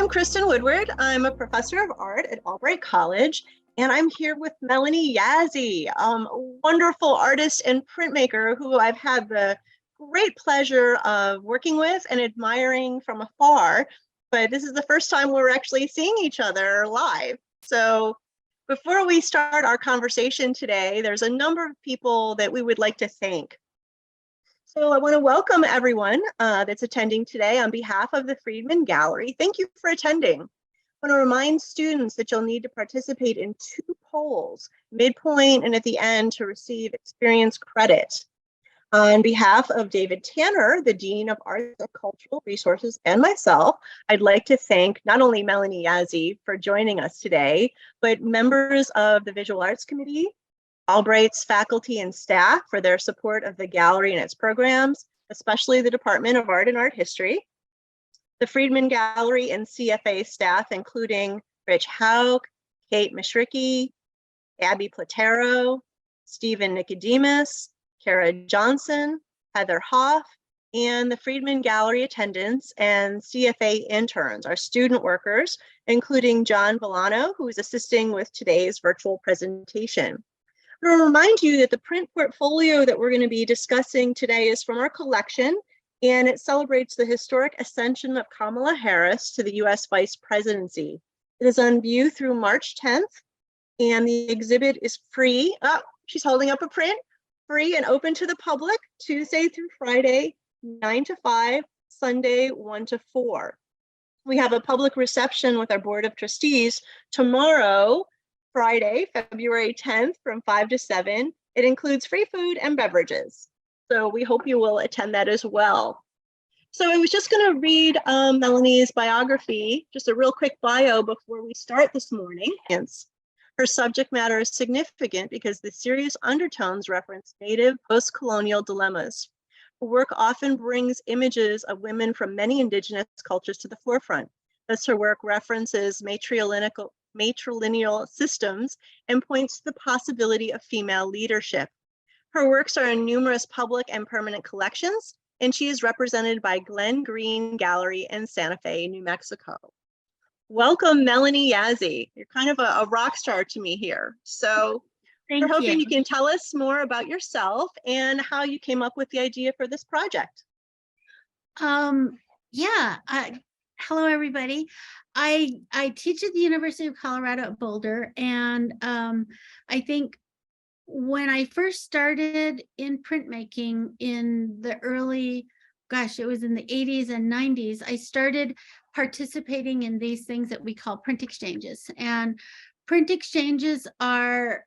I'm Kristen Woodward. I'm a professor of art at Albright College, and I'm here with Melanie Yazzie, a wonderful artist and printmaker who I've had the great pleasure of working with and admiring from afar. But this is the first time we're actually seeing each other live. So before we start our conversation today, there's a number of people that we would like to thank. So I want to welcome everyone that's attending today on behalf of the Freedman Gallery. Thank you for attending. I want to remind students that you'll need to participate in 2 polls, midpoint and at the end, to receive experience credit. On behalf of David Tanner, the Dean of Arts and Cultural Resources, and myself, I'd like to thank not only Melanie Yazzie for joining us today, but members of the Visual Arts Committee, Albright's faculty and staff for their support of the gallery and its programs, especially the Department of Art and Art History, the Freedman Gallery and CFA staff, including Rich Hauk, Kate Mishricky, Abby Platero, Stephen Nicodemus, Kara Johnson, Heather Hoff, and the Freedman Gallery attendants and CFA interns, our student workers, including John Villano, who is assisting with today's virtual presentation. I want to remind you that the print portfolio that we're going to be discussing today is from our collection, and it celebrates the historic ascension of Kamala Harris to the U.S. Vice Presidency. It is on view through March 10th, and the exhibit is free. Oh, she's holding up a print. Free and open to the public, Tuesday through Friday, 9 to 5, Sunday, 1 to 4. We have a public reception with our Board of Trustees tomorrow, Friday, February 10th from 5 to 7. It includes free food and beverages. So we hope you will attend that as well. So I was just going to read Melanie's biography, just a real quick bio before we start this morning. Her subject matter is significant because the serious undertones reference Native post-colonial dilemmas. Her work often brings images of women from many Indigenous cultures to the forefront. Thus, her work references matrilineal systems and points to the possibility of female leadership. Her works are in numerous public and permanent collections, and she is represented by Glen Green Gallery in Santa Fe, New Mexico. Welcome, Melanie Yazzie. You're kind of a rock star to me here. So we're hoping you can tell us more about yourself and how you came up with the idea for this project. Hello, everybody. I teach at the University of Colorado at Boulder, and I think when I first started in printmaking in the early, it was in the 80s and 90s, I started participating in these things that we call print exchanges. And print exchanges are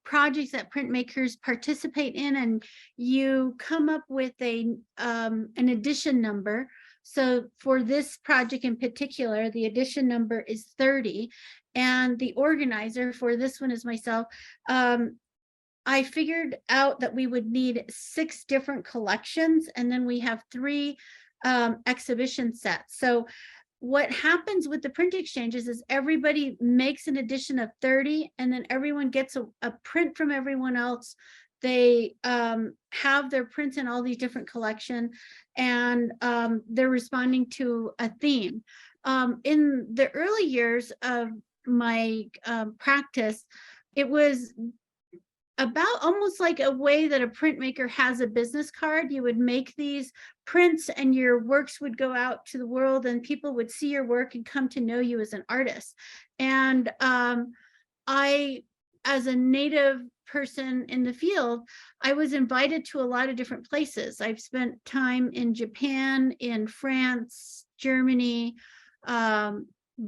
projects that printmakers participate in, and you come up with an edition number. So for this project in particular, the edition number is 30, and the organizer for this one is myself. I figured out that we would need 6 different collections, and then we have 3 exhibition sets. So what happens with the print exchanges is everybody makes an edition of 30, and then everyone gets a print from everyone else. They have their prints in all these different collections, and they're responding to a theme. In the early years of my practice, it was about almost like a way that a printmaker has a business card. You would make these prints and your works would go out to the world, and people would see your work and come to know you as an artist. And I, as a native person in the field, I was invited to a lot of different places. I've spent time in Japan, in France, Germany,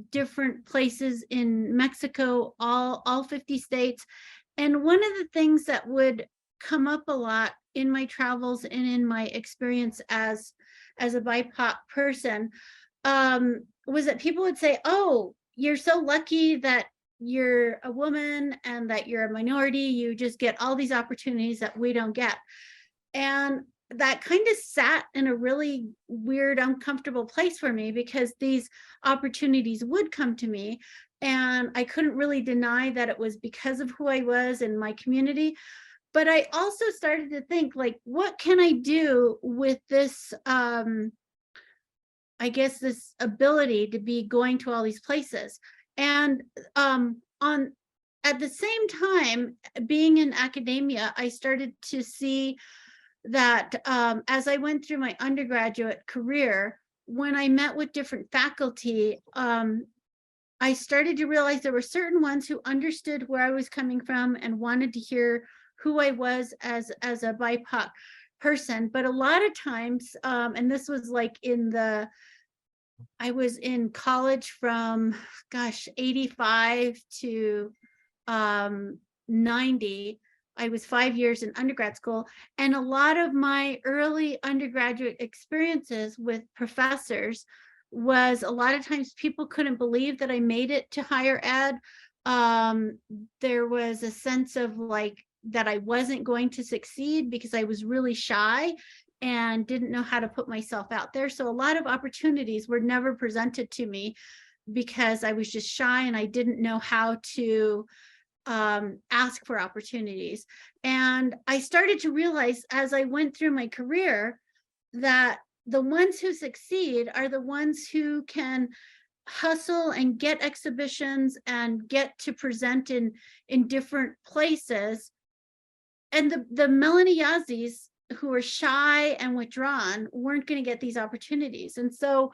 different places in Mexico, all 50 states. And one of the things that would come up a lot in my travels and in my experience as a BIPOC person was that people would say, "Oh, you're so lucky that you're a woman and that you're a minority. You just get all these opportunities that we don't get." And that kind of sat in a really weird, uncomfortable place for me, because these opportunities would come to me, and I couldn't really deny that it was because of who I was and my community. But I also started to think, like, what can I do with this I guess, this ability to be going to all these places. And on at the same time, being in academia, I started to see that as I went through my undergraduate career, when I met with different faculty, I started to realize there were certain ones who understood where I was coming from and wanted to hear who I was as a BIPOC person. But a lot of times, and this was like I was in college from, gosh, 85 to 90. I was 5 years in undergrad school, and a lot of my early undergraduate experiences with professors was a lot of times people couldn't believe that I made it to higher ed. There was a sense of like that I wasn't going to succeed because I was really shy and didn't know how to put myself out there. So a lot of opportunities were never presented to me because I was just shy and I didn't know how to ask for opportunities. And I started to realize as I went through my career that the ones who succeed are the ones who can hustle and get exhibitions and get to present in different places. And the Melanie Yazzies who are shy and withdrawn weren't going to get these opportunities. And so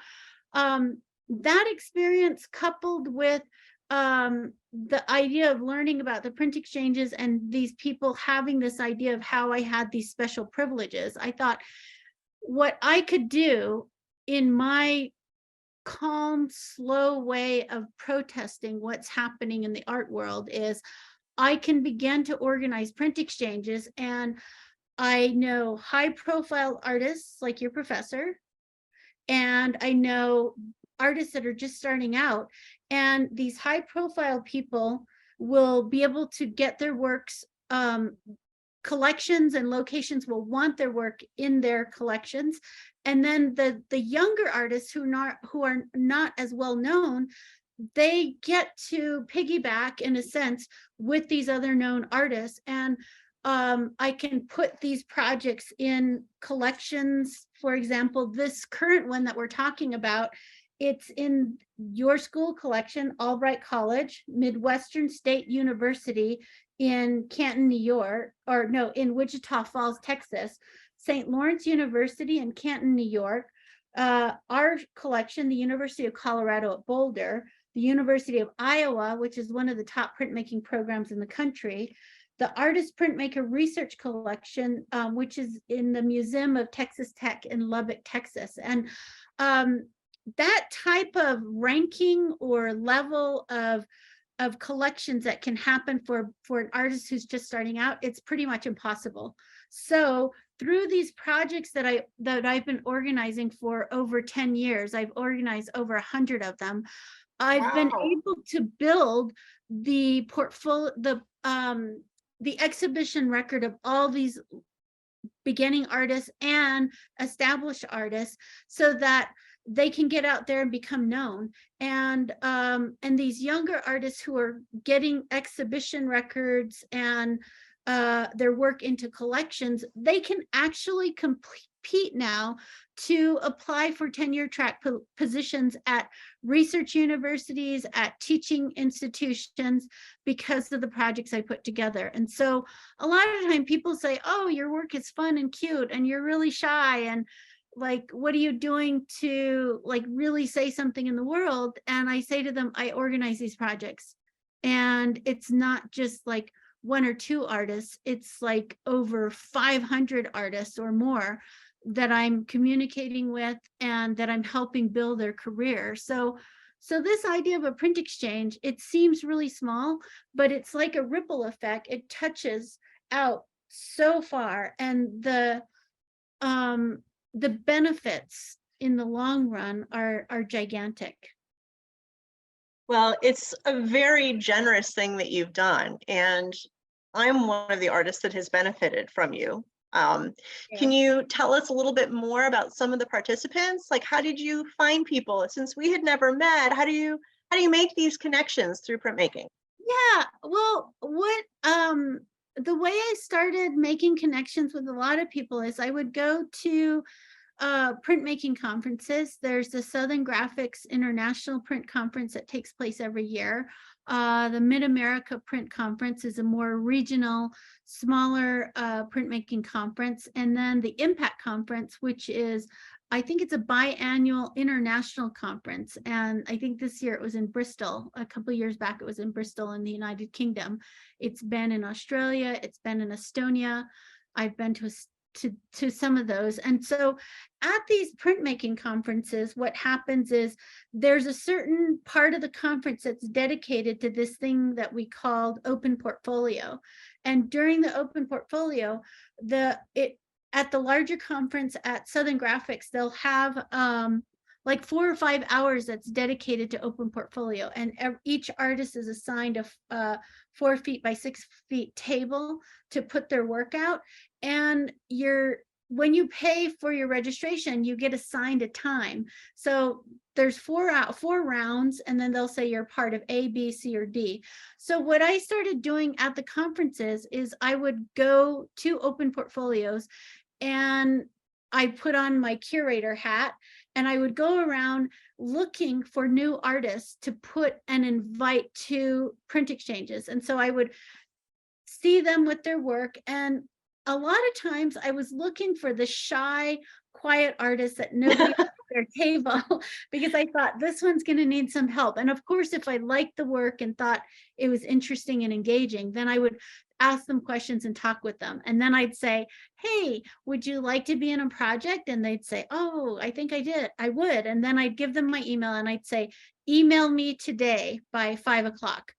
that experience, coupled with the idea of learning about the print exchanges and these people having this idea of how I had these special privileges, I thought what I could do in my calm, slow way of protesting what's happening in the art world is I can begin to organize print exchanges. And I know high profile artists like your professor, and I know artists that are just starting out, and these high profile people will be able to get their works, collections and locations will want their work in their collections. And then the younger artists who are not as well known, they get to piggyback in a sense with these other known artists. And I can put these projects in collections. For example, this current one that we're talking about, it's in your school collection, Albright College, Midwestern State University in Canton, New York, or no, in Wichita Falls, Texas, St. Lawrence University in Canton, New York, our collection, the University of Colorado at Boulder, the University of Iowa, which is one of the top printmaking programs in the country, the Artist Printmaker Research Collection, which is in the Museum of Texas Tech in Lubbock, Texas. And that type of ranking or level of collections that can happen for an artist who's just starting out, it's pretty much impossible. So through these projects that I've been organizing for over 10 years, I've organized over 100 of them. I've been able to build the portfolio, the exhibition record of all these beginning artists and established artists so that they can get out there and become known. And these younger artists who are getting exhibition records and their work into collections, they can actually compete now to apply for tenure track positions at research universities, at teaching institutions, because of the projects I put together. And so a lot of the time people say, oh, your work is fun and cute and you're really shy, and like, what are you doing to like really say something in the world? And I say to them, I organize these projects. And it's not just like one or two artists, it's like over 500 artists or more that I'm communicating with and that I'm helping build their career. So this idea of a print exchange, it seems really small, but it's like a ripple effect. It touches out so far, and the benefits in the long run are gigantic. Well, it's a very generous thing that you've done, and I'm one of the artists that has benefited from you. Can you tell us a little bit more about some of the participants? Like, how did you find people? Since we had never met, how do you make these connections through printmaking? Yeah, well, what the way I started making connections with a lot of people is I would go to printmaking conferences. There's the Southern Graphics International Print Conference that takes place every year. The Mid-America Print Conference is a more regional, smaller printmaking conference. And then the Impact Conference, which is, I think it's a biannual international conference. And I think this year it was in Bristol. A couple of years back, it was in Bristol in the United Kingdom. It's been in Australia. It's been in Estonia. I've been to some of those. And so at these printmaking conferences, what happens is there's a certain part of the conference that's dedicated to this thing that we called open portfolio. And during the open portfolio, at the larger conference at Southern Graphics, they'll have like 4 or 5 hours that's dedicated to open portfolio. And each artist is assigned a 4 feet by 6 feet table to put their work out. And when you pay for your registration, you get assigned a time. So there's 4 rounds, and then they'll say you're part of A, B, C, or D. So what I started doing at the conferences is I would go to open portfolios, and I put on my curator hat, and I would go around looking for new artists to put and invite to print exchanges. And so I would see them with their work, and a lot of times I was looking for the shy, quiet artists that nobody at their table, because I thought this one's going to need some help. And of course, if I liked the work and thought it was interesting and engaging, then I would ask them questions and talk with them. And then I'd say, hey, would you like to be in a project? And they'd say, oh, I think I would. And then I'd give them my email, and I'd say, email me today by 5 o'clock.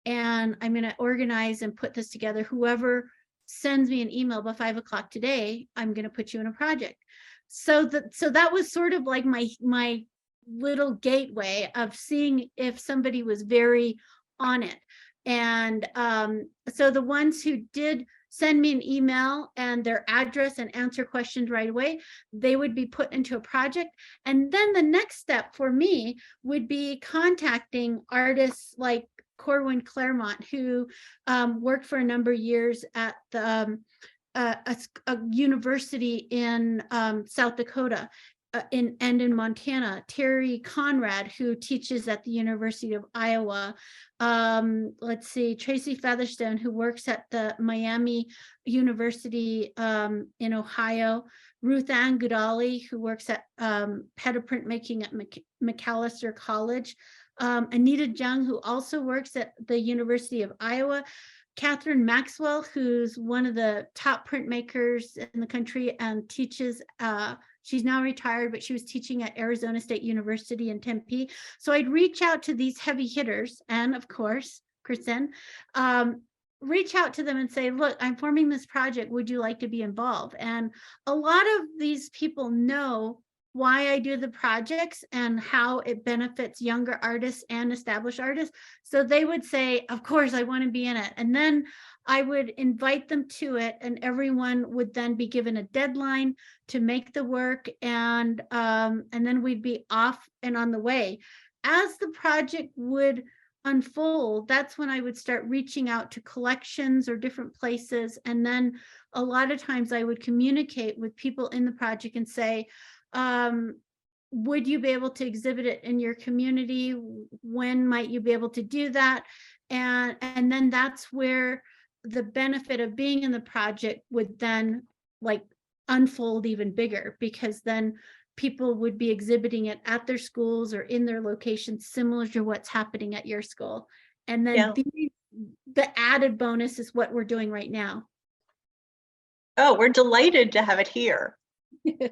And I'm going to organize and put this together. Whoever sends me an email by 5 o'clock today, I'm going to put you in a project. So that was sort of like my little gateway of seeing if somebody was very on it. And so the ones who did send me an email and their address and answer questions right away, they would be put into a project. And then the next step for me would be contacting artists like Corwin Claremont, who worked for a number of years at the a university in South Dakota and in Montana. Terry Conrad, who teaches at the University of Iowa. Let's see, Tracy Featherstone, who works at the Miami University in Ohio. Ruth Ann Goodali, who works at head of printmaking at Macalester College. Anita Jung, who also works at the University of Iowa. Catherine Maxwell, who's one of the top printmakers in the country and teaches, she's now retired, but she was teaching at Arizona State University in Tempe. So I'd reach out to these heavy hitters, and of course, Kristen, reach out to them and say, look, I'm forming this project. Would you like to be involved? And a lot of these people know why I do the projects and how it benefits younger artists and established artists. So they would say, of course, I want to be in it. And then I would invite them to it, and everyone would then be given a deadline to make the work, and then we'd be off and on the way. As the project would unfold, that's when I would start reaching out to collections or different places. And then a lot of times I would communicate with people in the project and say, would you be able to exhibit it in your community? When might you be able to do that? And then that's where the benefit of being in the project would then like unfold even bigger, because then people would be exhibiting it at their schools or in their locations, similar to what's happening at your school. And then the added bonus is what we're doing right now. Oh, we're delighted to have it here.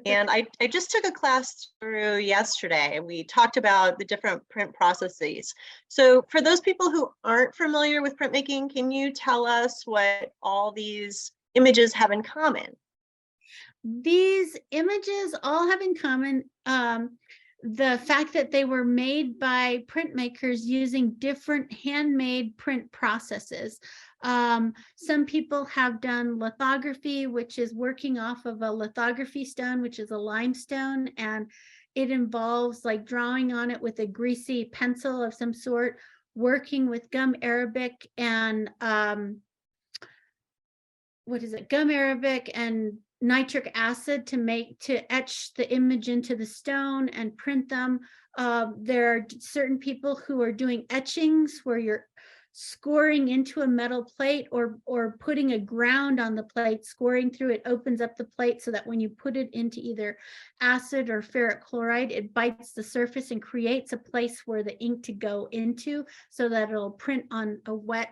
And I just took a class through yesterday. We talked about the different print processes. So for those people who aren't familiar with printmaking, can you tell us what all these images have in common? These images all have in common the fact that they were made by printmakers using different handmade print processes. Some people have done lithography, which is working off of a lithography stone, which is a limestone, and it involves like drawing on it with a greasy pencil of some sort, working with gum arabic and what is it, gum arabic and nitric acid to etch the image into the stone and print them. There are certain people who are doing etchings where you're scoring into a metal plate or putting a ground on the plate, scoring through it opens up the plate so that when you put it into either acid or ferric chloride, it bites the surface and creates a place where the ink to go into so that it'll print on a wet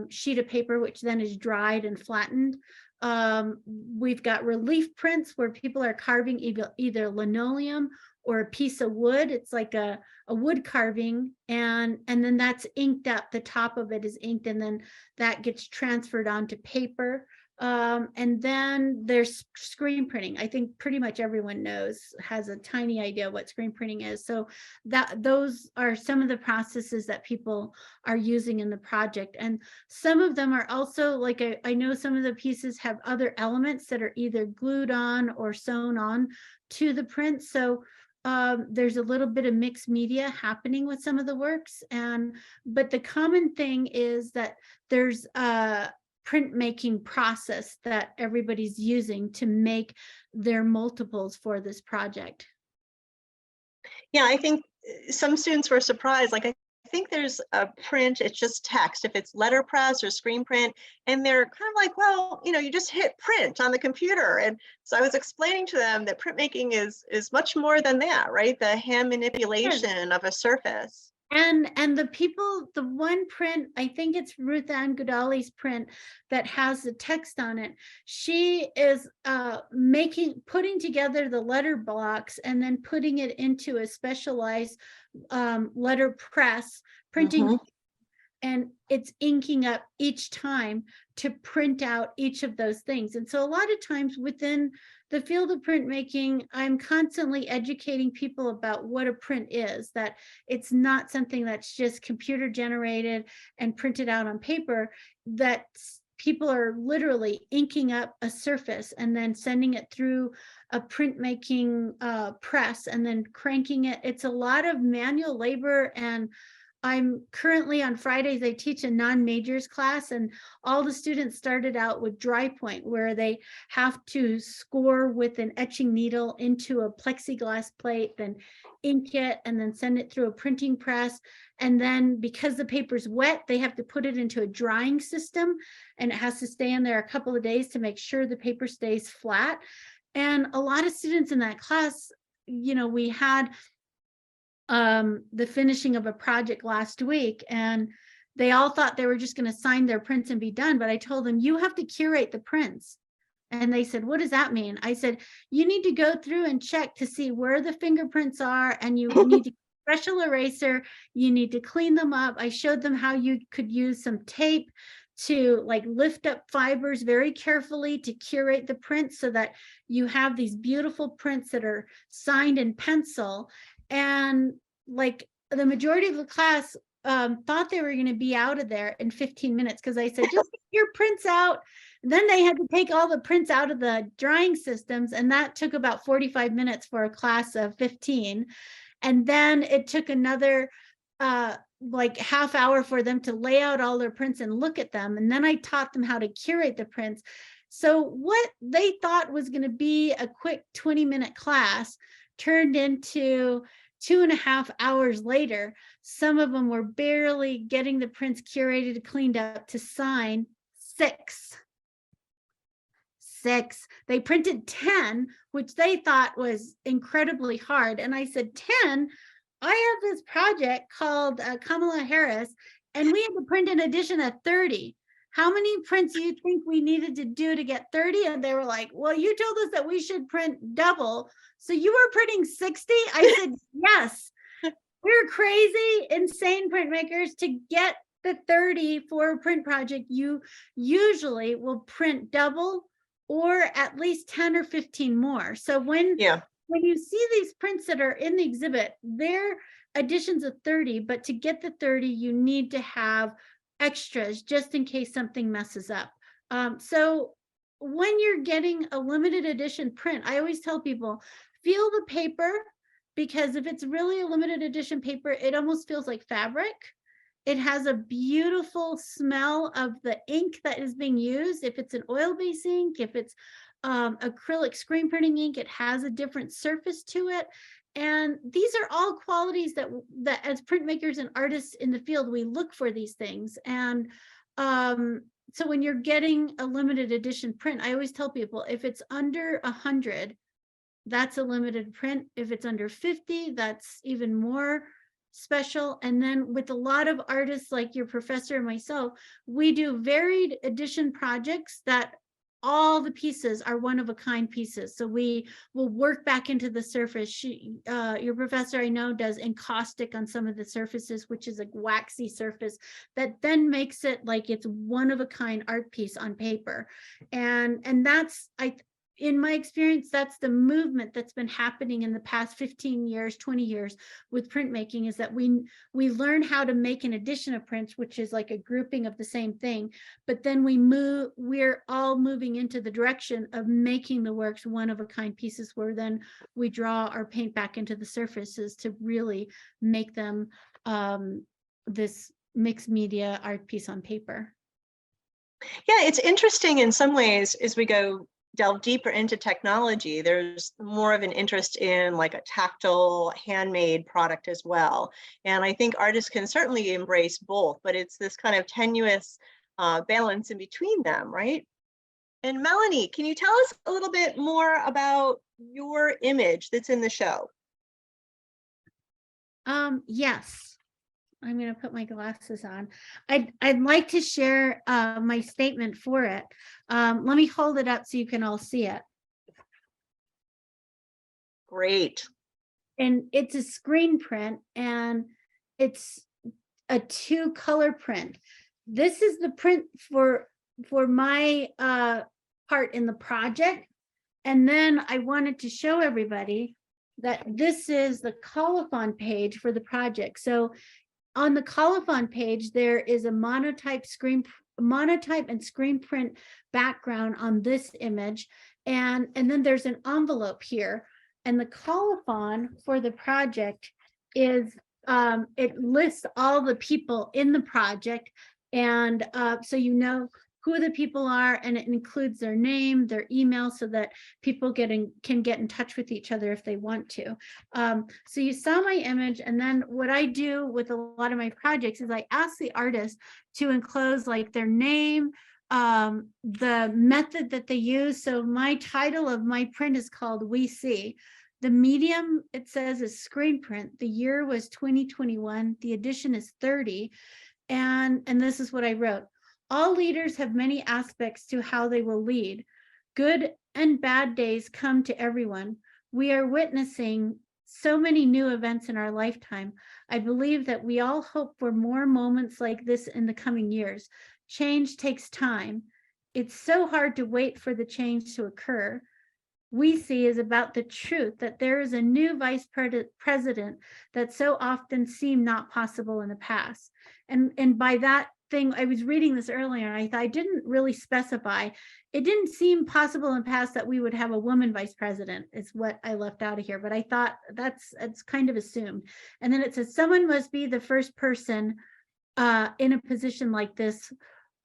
sheet of paper, which then is dried and flattened. We've got relief prints where people are carving either linoleum or a piece of wood. It's like a wood carving, and then that's inked up. The top of it is inked, and then that gets transferred onto paper. And then there's screen printing. I think pretty much everyone has a tiny idea what screen printing is. So those are some of the processes that people are using in the project. And some of them are also, like, I know some of the pieces have other elements that are either glued on or sewn on to the print. So there's a little bit of mixed media happening with some of the works. But the common thing is that there's printmaking process that everybody's using to make their multiples for this project. Yeah, I think some students were surprised. Like, I think there's a print, it's just text, if it's letterpress or screen print, and they're kind of like, well, you just hit print on the computer. And so I was explaining to them that printmaking is much more than that, right? The hand manipulation of a surface. And the one print, I think it's Ruth Ann Goodall's print that has the text on it. She is putting together the letter blocks and then putting it into a specialized letter press, printing, and it's inking up each time to print out each of those things. And so a lot of times within the field of printmaking, I'm constantly educating people about what a print is, that it's not something that's just computer generated and printed out on paper, that people are literally inking up a surface and then sending it through a printmaking press and then cranking it. It's a lot of manual labor. And I'm currently on Fridays, I teach a non-majors class, and all the students started out with dry point, where they have to score with an etching needle into a plexiglass plate, then ink it, and then send it through a printing press. And then because the paper's wet, they have to put it into a drying system, and it has to stay in there a couple of days to make sure the paper stays flat. And a lot of students in that class, we had the finishing of a project last week, and they all thought they were just going to sign their prints and be done. But I told them, you have to curate the prints. And they said, what does that mean? I said, you need to go through and check to see where the fingerprints are, and you need to special eraser, you need to clean them up. I showed them how you could use some tape to lift up fibers very carefully to curate the print so that you have these beautiful prints that are signed in pencil. And the majority of the class thought they were going to be out of there in 15 minutes, because I said, just get your prints out. And then they had to take all the prints out of the drying systems, and that took about 45 minutes for a class of 15. And then it took another half hour for them to lay out all their prints and look at them. And then I taught them how to curate the prints. So what they thought was going to be a quick 20-minute class turned into 2.5 hours later. Some of them were barely getting the prints curated, cleaned up to sign 6. They printed 10, which they thought was incredibly hard. And I said, 10? I have this project called Kamala Harris, and we had to print an edition of 30. How many prints do you think we needed to do to get 30? And they were like, well, you told us that we should print double. So you were printing 60? I said, yes. We're crazy, insane printmakers. To get the 30 for a print project, you usually will print double or at least 10 or 15 more. So when you see these prints that are in the exhibit, they're editions of 30, but to get the 30, you need to have extras just in case something messes up. So when you're getting a limited edition print, I always tell people, feel the paper, because if it's really a limited edition paper, it almost feels like fabric. It has a beautiful smell of the ink that is being used. If it's an oil-based ink, if it's acrylic screen printing ink, it has a different surface to it. And these are all qualities that as printmakers and artists in the field, we look for these things. And so when you're getting a limited edition print, I always tell people, if it's under 100, that's a limited print. If it's under 50, that's even more special. And then with a lot of artists like your professor and myself, we do varied edition projects that all the pieces are one-of-a-kind pieces. So we will work back into the surface. Your professor, I know, does encaustic on some of the surfaces, which is a waxy surface that then makes it like it's one-of-a-kind art piece on paper. And that's, in my experience, that's the movement that's been happening in the past 15 years, 20 years with printmaking, is that we learn how to make an edition of prints, which is like a grouping of the same thing, but then we're all moving into the direction of making the works one-of-a-kind pieces, where then we draw our paint back into the surfaces to really make them this mixed media art piece on paper. Yeah, it's interesting in some ways as we delve deeper into technology. There's more of an interest in like a tactile handmade product as well. And I think artists can certainly embrace both, but it's this kind of tenuous balance in between them, right? And Melanie, can you tell us a little bit more about your image that's in the show? Yes. I'm going to put my glasses on. I'd like to share my statement for it. Let me hold it up so you can all see it. Great. And it's a screen print, and it's a 2-color print. This is the print for my part in the project. And then I wanted to show everybody that this is the colophon page for the project. So on the colophon page, there is a monotype and screen print background on this image. And then there's an envelope here. And the colophon for the project is, it lists all the people in the project. And so you know who the people are, and it includes their name, their email, so that people can get in touch with each other if they want to. So you saw my image, and then what I do with a lot of my projects is I ask the artist to enclose like their name, the method that they use. So my title of my print is called We See. The medium, it says, is screen print. The year was 2021. The edition is 30. And this is what I wrote. All leaders have many aspects to how they will lead. Good and bad days come to everyone. We are witnessing so many new events in our lifetime. I believe that we all hope for more moments like this in the coming years. Change takes time. It's so hard to wait for the change to occur. We See is about the truth that there is a new vice president that so often seemed not possible in the past. And by that thing, I was reading this earlier, and I thought I didn't really specify. It didn't seem possible in the past that we would have a woman vice president, is what I left out of here. But I thought it's kind of assumed. And then it says someone must be the first person in a position like this,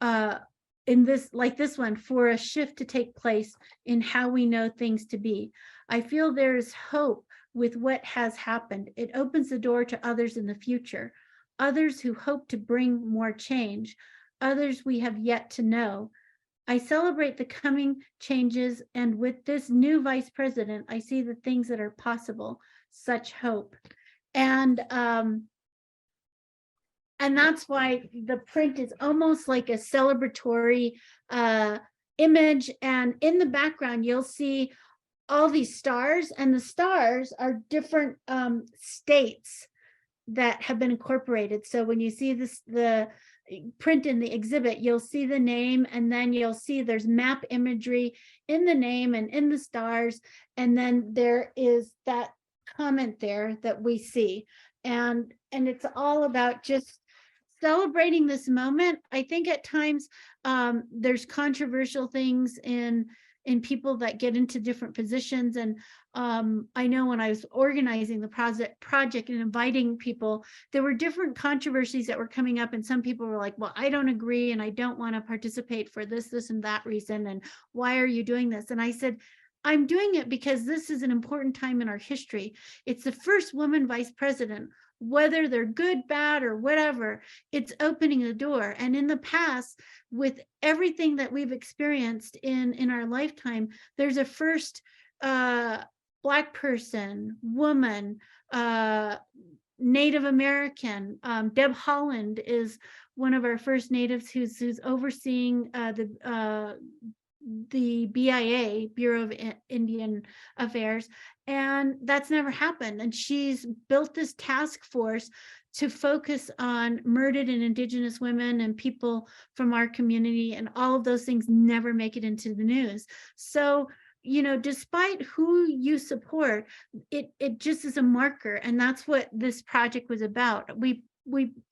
like this one, for a shift to take place in how we know things to be. I feel there is hope with what has happened. It opens the door to others in the future, others who hope to bring more change, others we have yet to know. I celebrate the coming changes, and with this new vice president, I see the things that are possible, such hope. And that's why the print is almost like a celebratory image. And in the background, you'll see all these stars, and the stars are different states that have been incorporated. So when you see the print in the exhibit, you'll see the name, and then you'll see there's map imagery in the name and in the stars. And then there is that comment there that we see. And it's all about just celebrating this moment. I think at times there's controversial things in in people that get into different positions. And I know when I was organizing the project and inviting people, there were different controversies that were coming up, and some people were like, well, I don't agree and I don't want to participate for this and that reason, and why are you doing this? And I said, I'm doing it because this is an important time in our history. It's the first woman vice president. Whether they're good, bad, or whatever, it's opening the door. And in the past, with everything that we've experienced in our lifetime, there's a first Black person, woman, Native American. Deb Holland is one of our first natives who's overseeing the BIA, Bureau of Indian Affairs, and that's never happened. And she's built this task force to focus on murdered and Indigenous women and people from our community, and all of those things never make it into the news. So, you know, despite who you support, it just is a marker, and that's what this project was about.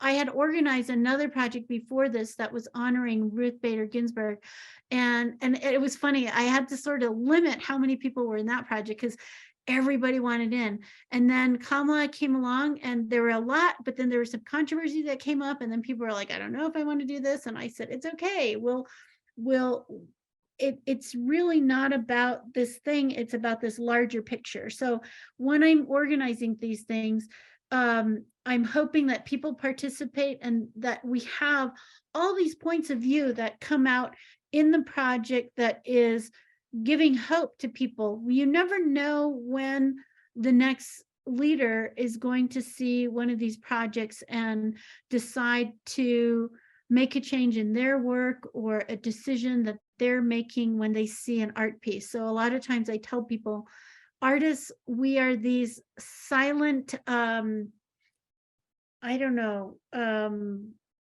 I had organized another project before this that was honoring Ruth Bader Ginsburg, and it was funny. I had to sort of limit how many people were in that project because everybody wanted in. And then Kamala came along, and there were a lot, but then there was some controversy that came up, and then people were like, I don't know if I want to do this. And I said, it's okay. It's really not about this thing. It's about this larger picture. So when I'm organizing these things, I'm hoping that people participate and that we have all these points of view that come out in the project that is giving hope to people. You never know when the next leader is going to see one of these projects and decide to make a change in their work or a decision that they're making when they see an art piece. So a lot of times I tell people, artists, we are these silent,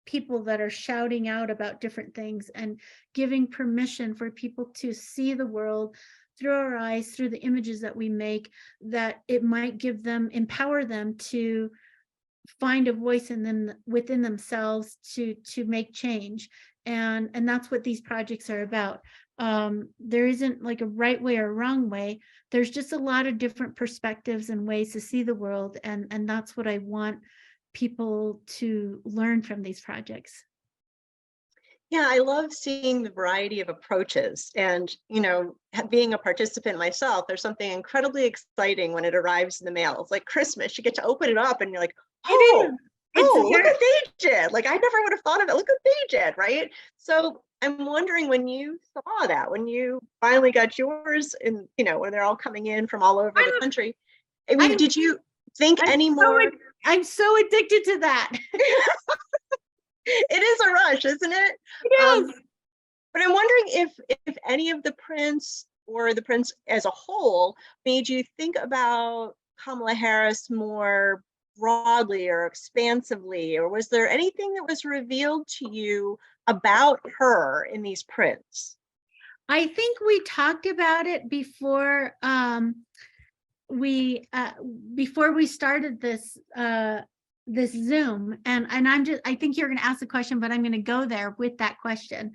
people that are shouting out about different things and giving permission for people to see the world through our eyes, through the images that we make, that it might empower them to find a voice in them, within themselves, to make change. And that's what these projects are about. There isn't like a right way or wrong way. There's just a lot of different perspectives and ways to see the world. And that's what I want people to learn from these projects. Yeah, I love seeing the variety of approaches. And, you know, being a participant myself, there's something incredibly exciting when it arrives in the mail. It's like Christmas. You get to open it up and you're like, oh, look what they did. Like, I never would have thought of it. Look what they did, right? So I'm wondering, when you saw that, when you finally got yours, and, you know, when they're all coming in from all over the country, I mean, did you think anymore? I'm so addicted to that. It is a rush, isn't it? It is. But I'm wondering if any of the prints or the prints as a whole made you think about Kamala Harris more broadly or expansively, or was there anything that was revealed to you about her in these prints? I think we talked about it before before we started this this Zoom, and I think you're going to ask a question, but I'm going to go there with that question.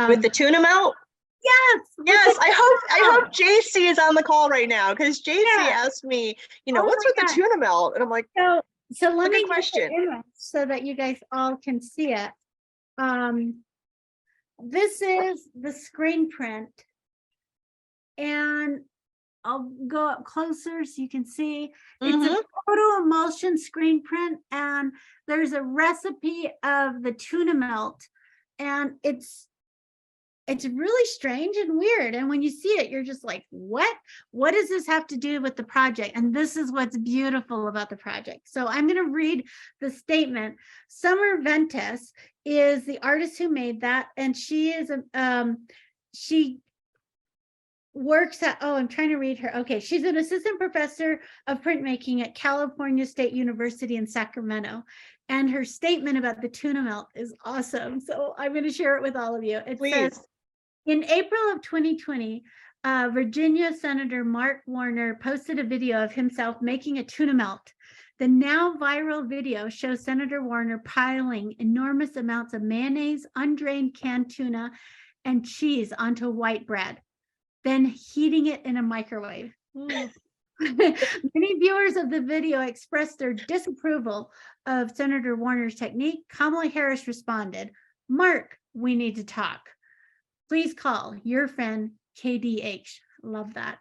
With the tuna melt? Yes. I hope JC is on the call right now, because JC asked me, you know, what's with the tuna melt? And I'm like, so let me question, so that you guys all can see it. This is the screen print, and I'll go up closer so you can see. It's a photo emulsion screen print, and there's a recipe of the tuna melt, and it's really strange and weird. And when you see it, you're just like, what does this have to do with the project? And this is what's beautiful about the project. So I'm going to read the statement. Summer Ventus is the artist who made that, and she is she works at, I'm trying to read her. Okay, she's an assistant professor of printmaking at California State University in Sacramento. And her statement about the tuna melt is awesome. So I'm going to share it with all of you. It says, in April of 2020, Virginia Senator Mark Warner posted a video of himself making a tuna melt. The now viral video shows Senator Warner piling enormous amounts of mayonnaise, undrained canned tuna, and cheese onto white bread. then heating it in a microwave. Mm. Many viewers of the video expressed their disapproval of Senator Warner's technique. Kamala Harris responded, "Mark, we need to talk. Please call your friend KDH." Love that.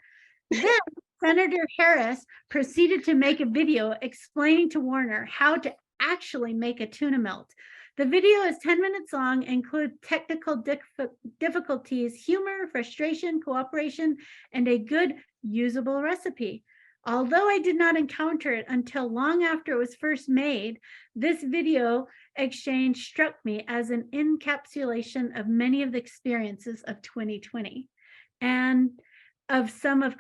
Then Senator Harris proceeded to make a video explaining to Warner how to actually make a tuna melt. The video is 10 minutes long, includes technical difficulties, humor, frustration, cooperation, and a good usable recipe. Although I did not encounter it until long after it was first made, this video exchange struck me as an encapsulation of many of the experiences of 2020 and of some of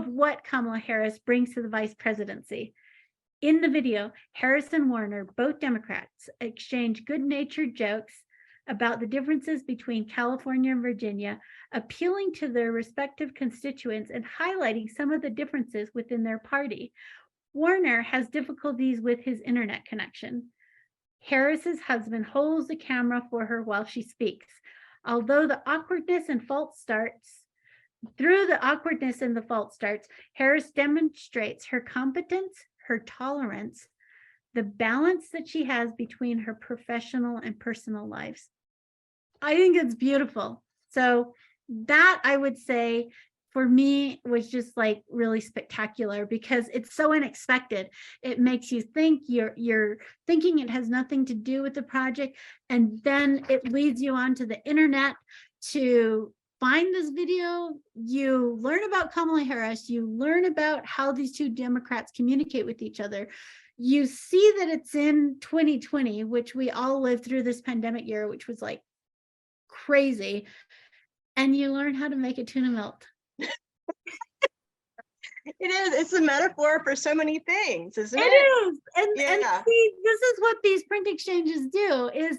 what Kamala Harris brings to the vice presidency. In the video, Harris and Warner, both Democrats, exchange good-natured jokes about the differences between California and Virginia, appealing to their respective constituents and highlighting some of the differences within their party. Warner has difficulties with his internet connection. Harris's husband holds the camera for her while she speaks. Although the awkwardness and false starts, Harris demonstrates her competence, her tolerance, the balance that she has between her professional and personal lives. I think it's beautiful. So that, I would say, for me, was just like really spectacular because it's so unexpected. It makes you think, you're thinking it has nothing to do with the project, and then it leads you onto the internet to find this video. You learn about Kamala Harris, you learn about how these two Democrats communicate with each other. You see that it's in 2020, which we all lived through this pandemic year, which was like crazy. And you learn how to make a tuna melt. It is. It's a metaphor for so many things, isn't it? It is. And Yeah. see, this is what these print exchanges do, is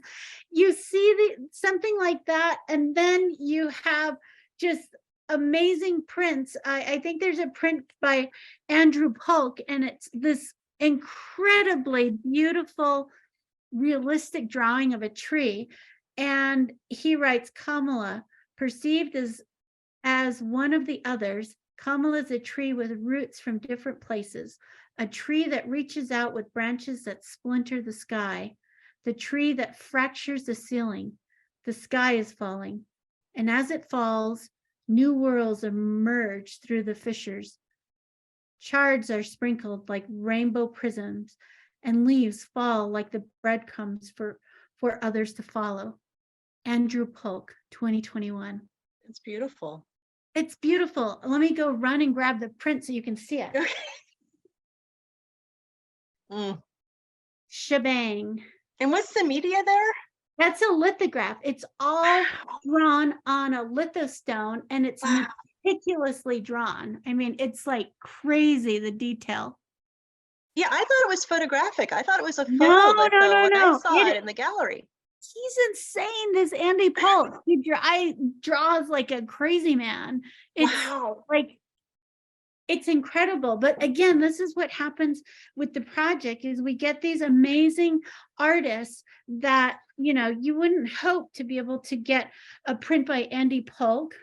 you see something like that, and then you have just amazing prints. I think there's a print by Andrew Polk, and it's this incredibly beautiful, realistic drawing of a tree. And he writes, Kamala, perceived as one of the others, Kamala is a tree with roots from different places, a tree that reaches out with branches that splinter the sky, the tree that fractures the ceiling. The sky is falling, and as it falls, new worlds emerge through the fissures. Shards are sprinkled like rainbow prisms, and leaves fall like the breadcrumbs for others to follow. Andrew Polk, 2021. It's beautiful. It's beautiful. Let me go run and grab the print so you can see it. Mm. Shebang. And what's the media there? That's a lithograph. It's all drawn on a lithostone, and it's meticulously drawn. I mean, it's like crazy, the detail. Yeah, I thought it was photographic. I thought it was a photo No, litho no, when no. I saw it in the gallery. He's insane, this Andy Polk. He draws like a crazy man. It's Wow. like, it's incredible. But again, this is what happens with the project, is we get these amazing artists that, you know, you wouldn't hope to be able to get a print by Andy Polk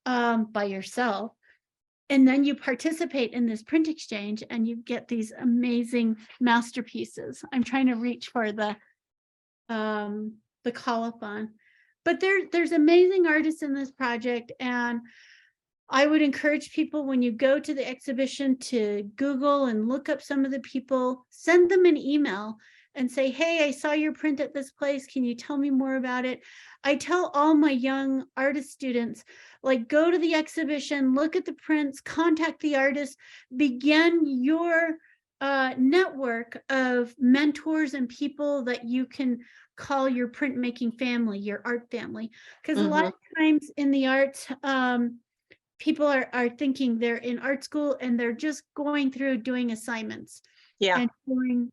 by yourself. And then you participate in this print exchange and you get these amazing masterpieces. I'm trying to reach for the colophon, but there's amazing artists in this project, and I would encourage people, when you go to the exhibition, to Google and look up some of the people, send them an email and say, hey, I saw your print at this place. Can you tell me more about it? I tell all my young artist students, like, go to the exhibition, look at the prints, contact the artist, begin your network of mentors and people that you can call your printmaking family, your art family. Because a lot of times in the arts, people are thinking they're in art school and they're just going through doing assignments and doing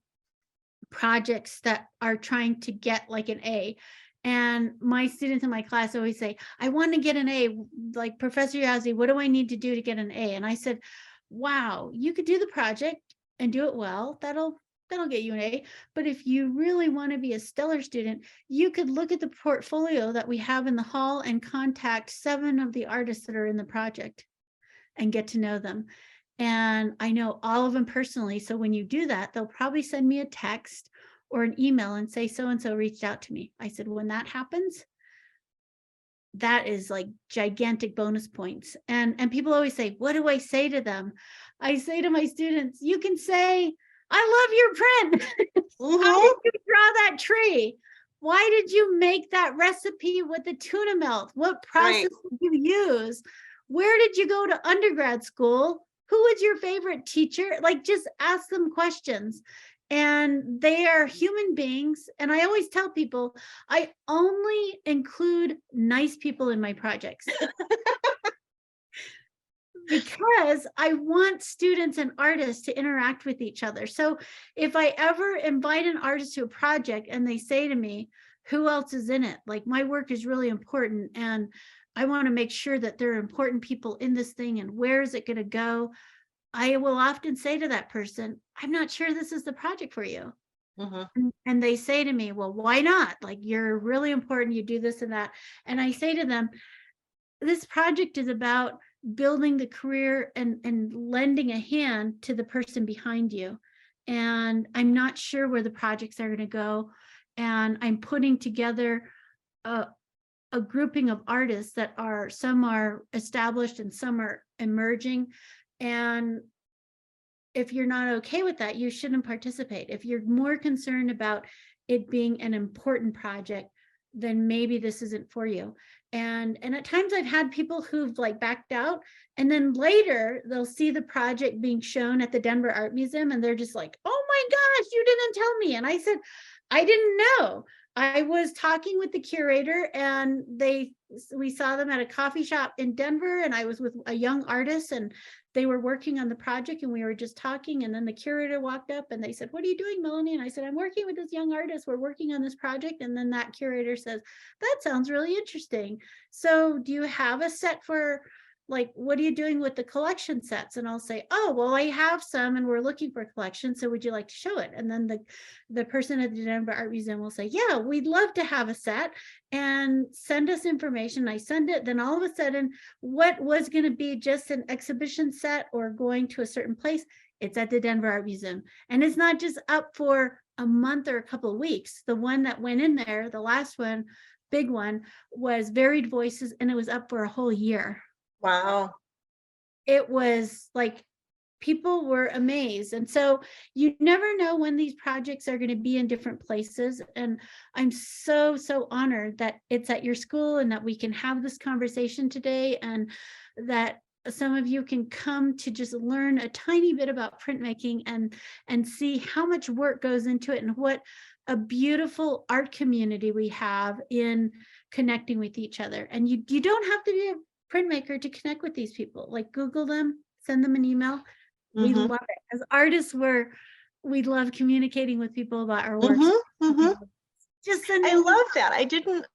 projects that are trying to get like an A. And my students in my class always say, I want to get an A, like, Professor Yazzie, what do I need to do to get an A? And I said, wow, you could do the project and do it well. That'll that'll get you an A. But if you really want to be a stellar student, you could look at the portfolio that we have in the hall and contact 7 of the artists that are in the project and get to know them. And I know all of them personally. So when you do that, they'll probably send me a text or an email and say, so-and-so reached out to me. I said, when that happens, that is like gigantic bonus points. And people always say, what do I say to them? I say to my students, you can say, I love your print. How did you draw that tree? Why did you make that recipe with the tuna melt? What process did you use? Where did you go to undergrad school? Who was your favorite teacher? Like, just ask them questions. And they are human beings. And I always tell people, I only include nice people in my projects. Because I want students and artists to interact with each other. So if I ever invite an artist to a project and they say to me, who else is in it? Like, my work is really important and I want to make sure that there are important people in this thing and where is it going to go? I will often say to that person, I'm not sure this is the project for you. And they say to me, well, why not? Like, you're really important. You do this and that. And I say to them, this project is about building the career and lending a hand to the person behind you. And I'm not sure where the projects are going to go. And I'm putting together a grouping of artists that are, some are established and some are emerging. And if you're not okay with that, you shouldn't participate. If you're more concerned about it being an important project, then maybe this isn't for you. And at times I've had people who've like backed out, and then later they'll see the project being shown at the Denver Art Museum and they're just like, oh my gosh, you didn't tell me. And I said, I didn't know. I was talking with the curator and we saw them at a coffee shop in Denver, and I was with a young artist and they were working on the project and we were just talking, and then the curator walked up and they said, what are you doing, Melanie? And I said, I'm working with this young artist. We're working on this project. And then that curator says, that sounds really interesting. So do you have a set for, like, what are you doing with the collection sets? And I'll say, oh, well, I have some and we're looking for a collection. So would you like to show it? And then the person at the Denver Art Museum will say, yeah, we'd love to have a set, and send us information. I send it. Then all of a sudden, what was going to be just an exhibition set or going to a certain place, it's at the Denver Art Museum. And it's not just up for a month or a couple of weeks. The one that went in there, the last one, big one, was Varied Voices, and it was up for a whole year. Wow. It was like, people were amazed. And so you never know when these projects are going to be in different places. And I'm so honored that it's at your school and that we can have this conversation today, and that some of you can come to just learn a tiny bit about printmaking and see how much work goes into it, and what a beautiful art community we have in connecting with each other. And you don't have to be a printmaker to connect with these people. Like, Google them, send them an email. We love it. As artists, we love communicating with people about our work. Just I love that. I didn't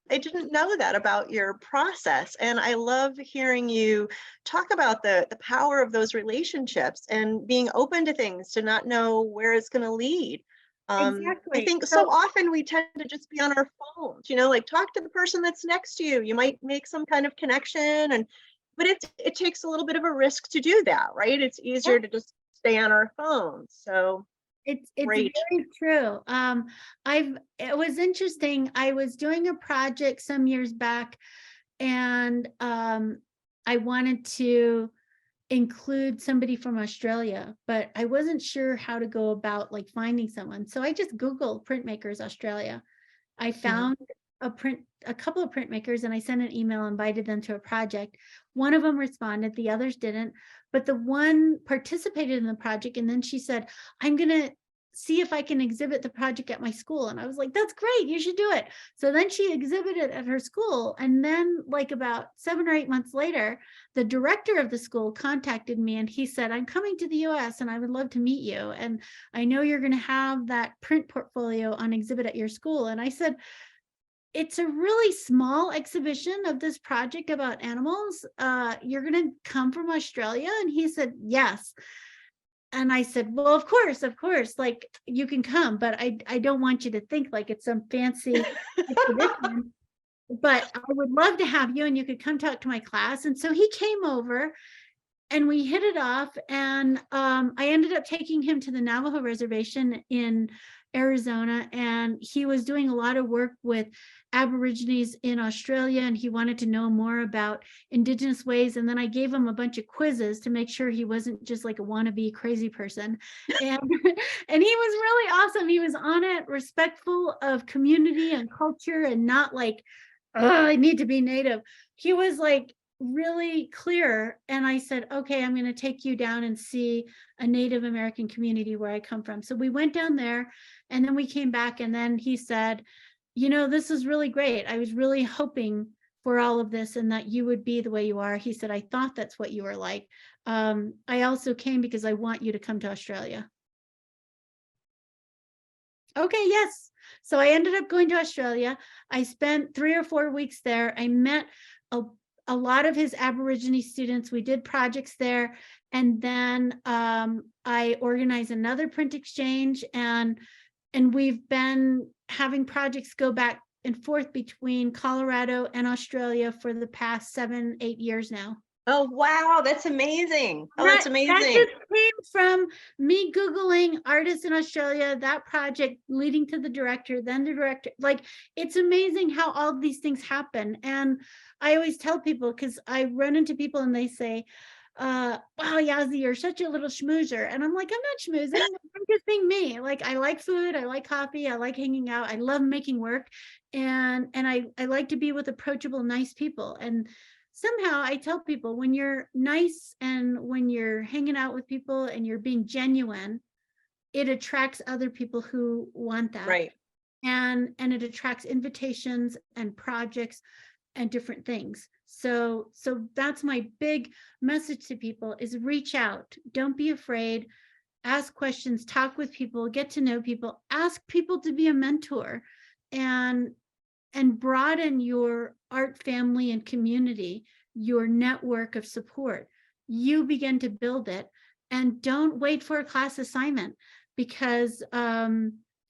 know that about your process. And I love hearing you talk about the power of those relationships and being open to things, to not know where it's going to lead. Exactly. I think so often we tend to just be on our phones, like talk to the person that's next to you. You might make some kind of connection, but it takes a little bit of a risk to do that, right? It's easier to just stay on our phones. So it's great. very true. It was interesting. I was doing a project some years back, and I wanted to include somebody from Australia, but I wasn't sure how to go about like finding someone. So I just Googled Printmakers Australia. I found a couple of printmakers, and I sent an email, invited them to a project. One of them responded, the others didn't, but the one participated in the project. And then she said, I'm going to see if I can exhibit the project at my school. And I was like, that's great, you should do it. So then she exhibited at her school. And then like about 7 or 8 months later, the director of the school contacted me, and he said, I'm coming to the US and I would love to meet you. And I know you're going to have that print portfolio on exhibit at your school. And I said, it's a really small exhibition of this project about animals. You're going to come from Australia? And he said, yes. and I said, well, of course, like you can come, but I don't want you to think like it's some fancy exhibition. But I would love to have you, and you could come talk to my class. And so he came over and we hit it off. And I ended up taking him to the Navajo reservation in Arizona. And he was doing a lot of work with Aborigines in Australia, and he wanted to know more about Indigenous ways. And then I gave him a bunch of quizzes to make sure he wasn't just like a wannabe crazy person. And, and he was really awesome. He was on it, respectful of community and culture, and not like, oh, I need to be Native. He was like really clear. And I said, okay, I'm going to take you down and see a Native American community where I come from. So we went down there, and then we came back, and then he said, you know, this is really great. I was really hoping for all of this and that you would be the way you are. He said, I thought that's what you were like. I also came because I want you to come to Australia. Okay, yes. So I ended up going to Australia. I spent 3 or 4 weeks there. I met a lot of his Aborigine students. We did projects there. And then I organized another print exchange, and we've been having projects go back and forth between Colorado and Australia for the past 7, 8 years now. Oh, wow. That's amazing. Oh, that's amazing. That just came from me Googling artists in Australia, that project leading to the director, then the director. Like, it's amazing how all these things happen. And I always tell people, because I run into people and they say, wow, Yazzie, you're such a little schmoozer. And I'm like, I'm not schmoozing. I'm just being me. Like, I like food, I like coffee, I like hanging out, I love making work. And I like to be with approachable, nice people. And somehow I tell people, when you're nice and when you're hanging out with people and you're being genuine, it attracts other people who want that. Right. And it attracts invitations and projects and different things. So that's my big message to people, is reach out. Don't be afraid. Ask questions, talk with people, get to know people, ask people to be a mentor, and broaden your art family and community, your network of support. You begin to build it, and don't wait for a class assignment, because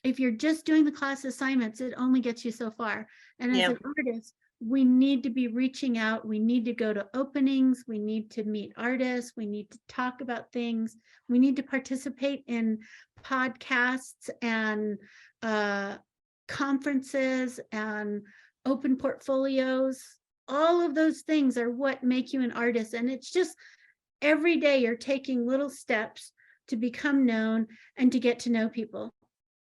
if you're just doing the class assignments, it only gets you so far. And as an artist, we need to be reaching out. We need to go to openings. We need to meet artists. We need to talk about things. We need to participate in podcasts and conferences and open portfolios. All of those things are what make you an artist. And it's just every day you're taking little steps to become known and to get to know people.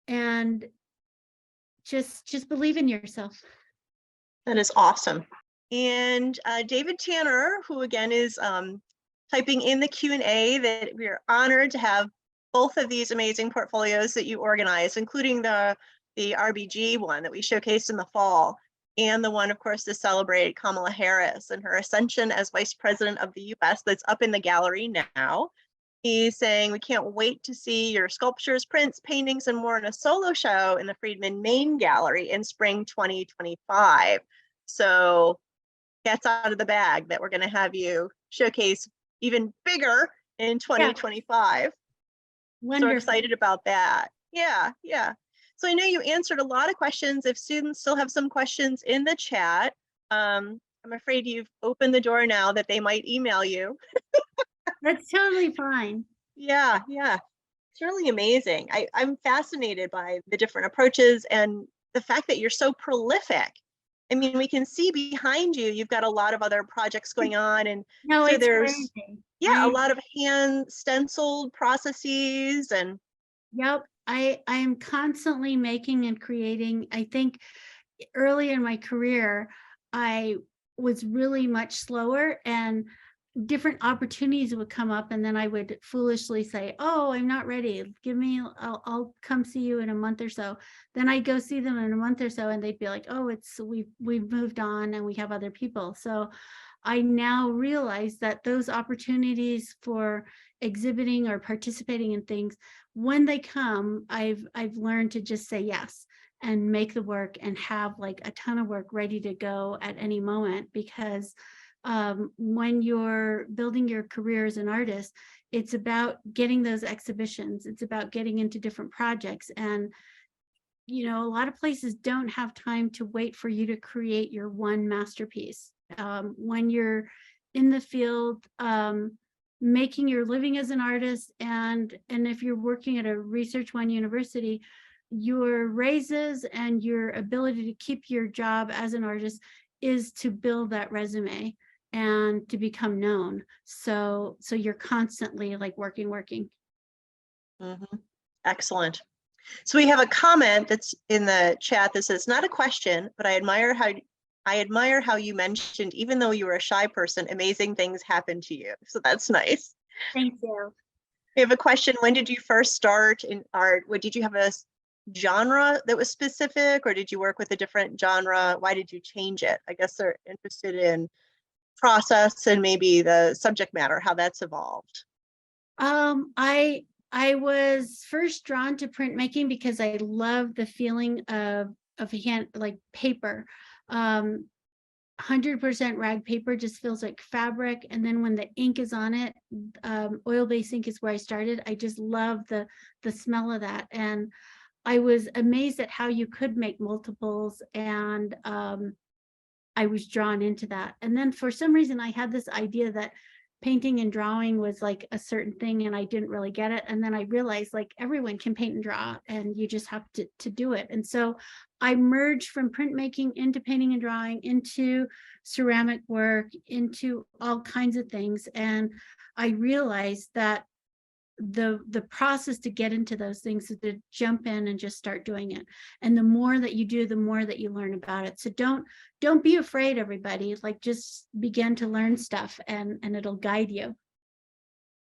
And just believe in yourself. That is awesome. And David Tanner, who again is typing in the Q&A, that we are honored to have both of these amazing portfolios that you organize, including the RBG one that we showcased in the fall, and the one, of course, to celebrate Kamala Harris and her ascension as Vice President of the US, that's up in the gallery now. He's saying, we can't wait to see your sculptures, prints, paintings, and more in a solo show in the Freedman Main Gallery in spring 2025. So that's out of the bag that we're going to have you showcase even bigger in 2025. Wonderful. So excited about that. Yeah. So I know you answered a lot of questions. If students still have some questions in the chat, I'm afraid you've opened the door now that they might email you. That's totally fine. Yeah. It's really amazing. I'm fascinated by the different approaches and the fact that you're so prolific. I mean, we can see behind you, you've got a lot of other projects going on. And no, so it's there's, crazy. a lot of hand stenciled processes. And yep, I am constantly making and creating. I think early in my career, I was really much slower, and different opportunities would come up, and then I would foolishly say, oh, I'm not ready. Give me, I'll come see you in a month or so. Then I go see them in a month or so, and they'd be like, oh, we've moved on and we have other people. So I now realize that those opportunities for exhibiting or participating in things, when they come, I've learned to just say yes and make the work and have like a ton of work ready to go at any moment, because when you're building your career as an artist, it's about getting those exhibitions. It's about getting into different projects. And, you know, a lot of places don't have time to wait for you to create your one masterpiece. When you're in the field, making your living as an artist, and if you're working at a Research One university, your raises and your ability to keep your job as an artist is to build that resume and to become known. So you're constantly like working. Mhm. Excellent. So we have a comment that's in the chat that says, not a question, but I admire how you mentioned, even though you were a shy person, amazing things happen to you. So that's nice. Thank you. We have a question. When did you first start in art? Did you have a genre that was specific, or did you work with a different genre? Why did you change it? I guess they're interested in process and maybe the subject matter, how that's evolved. I was first drawn to printmaking because I love the feeling of hand, like paper. 100% rag paper just feels like fabric, and then when the ink is on it, oil-based ink is where I started. I just love the smell of that, and I was amazed at how you could make multiples, and I was drawn into that. And then for some reason I had this idea that painting and drawing was like a certain thing, and I didn't really get it. And then I realized like everyone can paint and draw, and you just have to do it. And so I merged from printmaking into painting and drawing, into ceramic work, into all kinds of things. And I realized that the process to get into those things is to jump in and just start doing it. And the more that you do, the more that you learn about it. So don't be afraid, everybody. Like, just begin to learn stuff, and it'll guide you.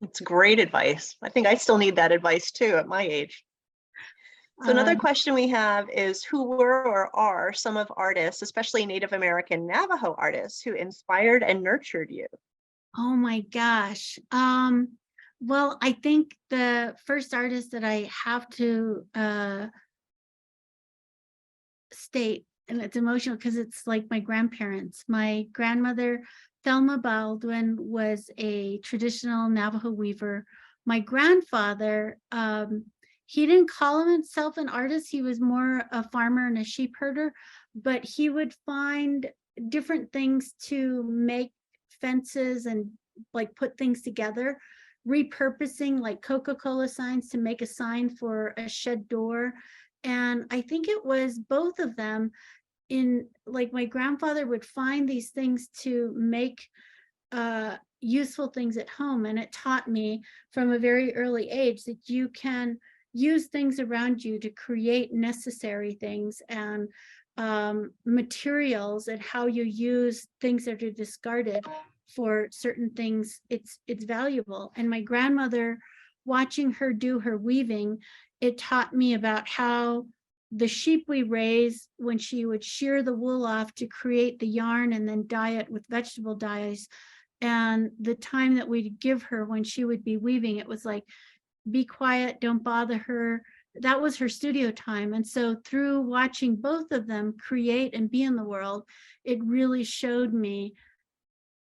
It's great advice. I think I still need that advice too at my age. So another question we have is, who were or are some of artists, especially Native American Navajo artists, who inspired and nurtured you? Oh my gosh. Well, I think the first artist that I have to state, and it's emotional because it's like my grandparents. My grandmother, Thelma Baldwin, was a traditional Navajo weaver. My grandfather, he didn't call himself an artist. He was more a farmer and a sheep herder, but he would find different things to make fences and like put things together, repurposing like Coca-Cola signs to make a sign for a shed door. And I think it was both of them. In like, my grandfather would find these things to make useful things at home, and it taught me from a very early age that you can use things around you to create necessary things, and materials, and how you use things that are discarded for certain things, it's valuable. And my grandmother, watching her do her weaving, it taught me about how the sheep we raise, when she would shear the wool off to create the yarn and then dye it with vegetable dyes, and the time that we'd give her when she would be weaving, it was like, be quiet, don't bother her. That was her studio time. And so through watching both of them create and be in the world, it really showed me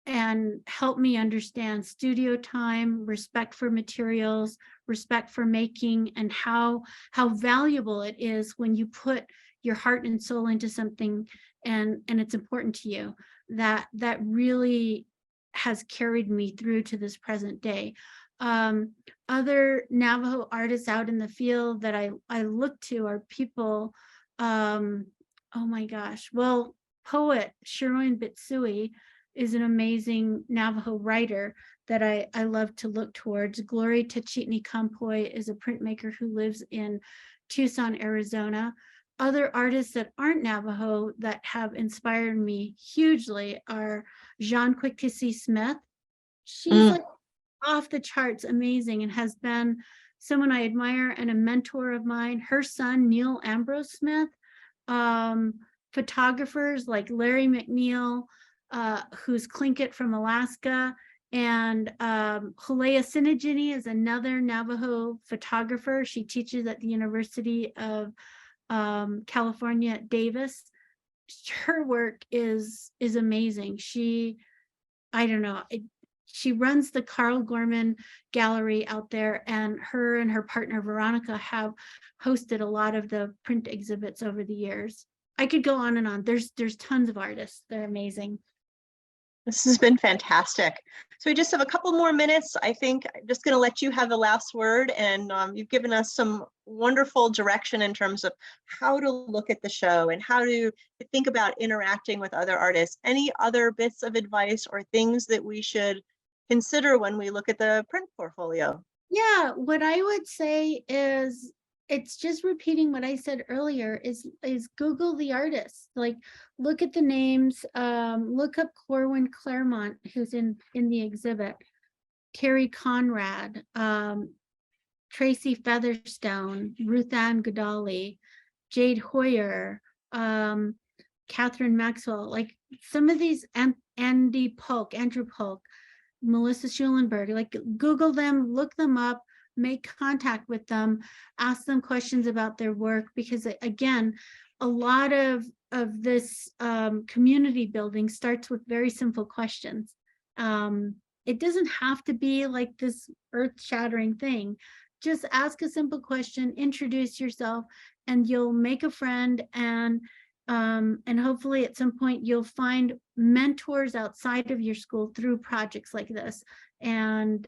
and helped me understand studio time, respect for materials, respect for making, and how valuable it is when you put your heart and soul into something, and it's important to you. That really has carried me through to this present day. Other Navajo artists out in the field that I look to are people, oh my gosh, well, poet Sherwin Bitsui is an amazing Navajo writer that I love to look towards. Glory Tachitni Kampoy is a printmaker who lives in Tucson, Arizona. Other artists that aren't Navajo that have inspired me hugely are Jean Quick-to-See Smith. She's like off the charts amazing, and has been someone I admire and a mentor of mine. Her son, Neil Ambrose Smith, photographers like Larry McNeil, who's Tlingit from Alaska, and Hulea Sinigini is another Navajo photographer. She teaches at the University of California at Davis. Her work is amazing. She I don't know, she runs the Carl Gorman Gallery out there, and her partner Veronica have hosted a lot of the print exhibits over the years. I could go on and on. There's tons of artists. They're amazing. This has been fantastic. So we just have a couple more minutes. I think I'm just going to let you have the last word, and you've given us some wonderful direction in terms of how to look at the show and how to think about interacting with other artists. Any other bits of advice or things that we should consider when we look at the print portfolio? Yeah, what I would say is, it's just repeating what I said earlier, is Google the artists. Like, look at the names, look up Corwin Claremont, who's in the exhibit, Carrie Conrad, Tracy Featherstone, Ruth Ann Godali, Jade Hoyer, Catherine Maxwell, like some of these, Andrew Polk, Melissa Schulenberg, like Google them, look them up, make contact with them, ask them questions about their work, because again, a lot of this community building starts with very simple questions. It doesn't have to be like this earth-shattering thing. Just ask a simple question, introduce yourself, and you'll make a friend, and hopefully at some point you'll find mentors outside of your school through projects like this. And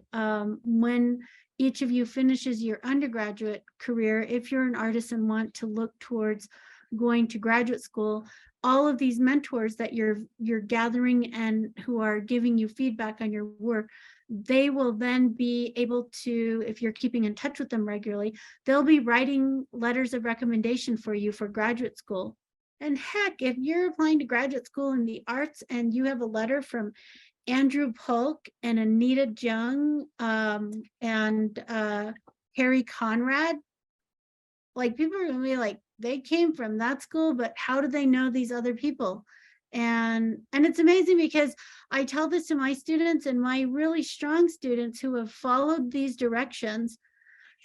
when each of you finishes your undergraduate career, if you're an artist and want to look towards going to graduate school, all of these mentors that you're gathering and who are giving you feedback on your work, they will then be able to, if you're keeping in touch with them regularly, they'll be writing letters of recommendation for you for graduate school. And heck, if you're applying to graduate school in the arts and you have a letter from Andrew Polk and Anita Jung and Harry Conrad, like, people are gonna be like, they came from that school, but how do they know these other people? And it's amazing, because I tell this to my students, and my really strong students who have followed these directions.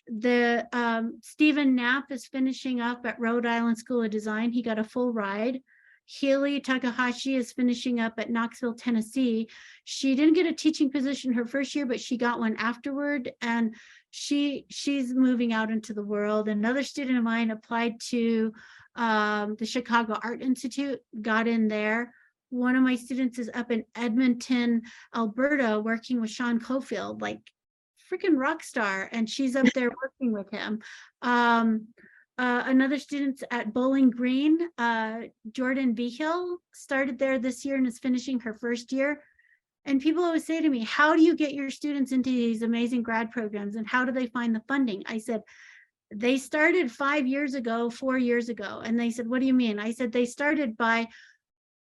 The Stephen Knapp is finishing up at Rhode Island School of Design. He got a full ride. Healy Takahashi is finishing up at Knoxville, Tennessee. She didn't get a teaching position her first year, but she got one afterward, and she's moving out into the world. Another student of mine applied to the Chicago Art Institute, got in there. One of my students is up in Edmonton, Alberta, working with Sean Cofield, like freaking rock star, and she's up there working with him. Another student's at Bowling Green, Jordan Behill, started there this year and is finishing her first year. And people always say to me, how do you get your students into these amazing grad programs, and how do they find the funding? I said, they started 4 years ago. And they said, what do you mean? I said, they started by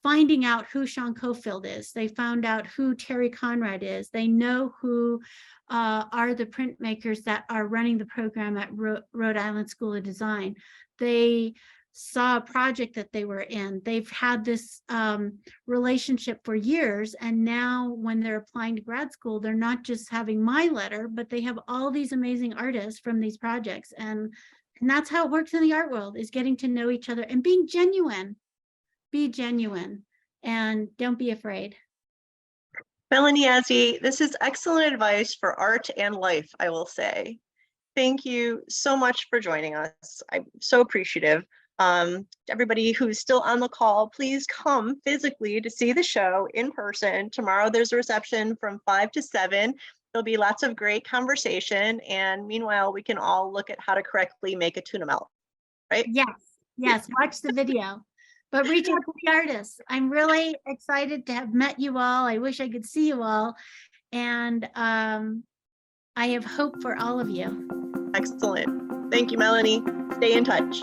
finding out who Sean Cofield is. They found out who Terry Conrad is. They know who are the printmakers that are running the program at Rhode Island School of Design. They saw a project that they were in. They've had this relationship for years, and now when they're applying to grad school, they're not just having my letter, but they have all these amazing artists from these projects. And that's how it works in the art world, is getting to know each other and being genuine. Be genuine and don't be afraid. Melanie Yazzie, this is excellent advice for art and life, I will say. Thank you so much for joining us. I'm so appreciative. Everybody who's still on the call, please come physically to see the show in person. Tomorrow there's a reception from 5 to 7. There'll be lots of great conversation. And meanwhile, we can all look at how to correctly make a tuna melt, right? Yes, watch the video. But reach out to the artists. I'm really excited to have met you all. I wish I could see you all. And I have hope for all of you. Excellent. Thank you, Melanie. Stay in touch.